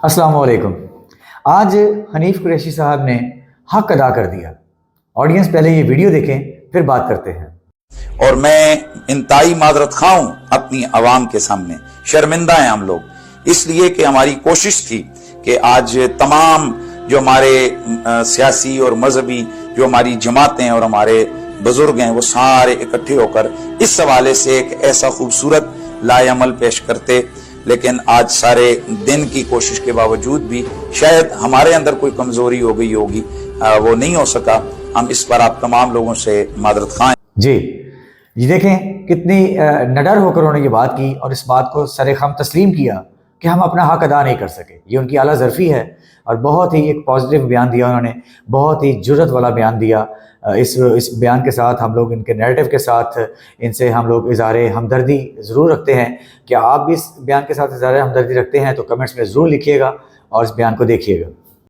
अस्सलाम वालेकुम। आज हनीफ कुरैशी साहब ने हक अदा कर दिया। ऑडियंस पहले ये वीडियो देखें फिर बात करते हैं। और मैं इंतहाई माजरत खा हूं अपनी आवाम के सामने, शर्मिंदा हैं हम लोग इसलिए कि हमारी कोशिश थी कि आज तमाम जो हमारे सियासी और मजहबी जो हमारी जमातें और हमारे बुजुर्ग हैं वो सारे इकट्ठे होकर इस हवाले से एक ऐसा खूबसूरत लाएअमल पेश करते, लेकिन आज सारे दिन की कोशिश के बावजूद भी शायद हमारे अंदर कोई कमजोरी हो गई होगी, वो नहीं हो सका। हम इस पर आप तमाम लोगों से माजरत खाएं। जी ये देखें कितनी निडर होकर उन्होंने ये बात की और इस बात को सरेखम तस्लीम किया कि हम अपना हक अदा नहीं कर सके। ये उनकी आला ज़रफ़ी है और बहुत ही एक पॉजिटिव बयान दिया उन्होंने, बहुत ही जुर्रत वाला बयान दिया। इस बयान के साथ हम लोग इनके नैरेटिव के साथ इनसे हम लोग इज़हार हमदर्दी ज़रूर रखते हैं। क्या आप भी इस बयान के साथ इज़हार हमदर्दी रखते हैं तो कमेंट्स में ज़रूर लिखिएगा और इस बयान को देखिएगा।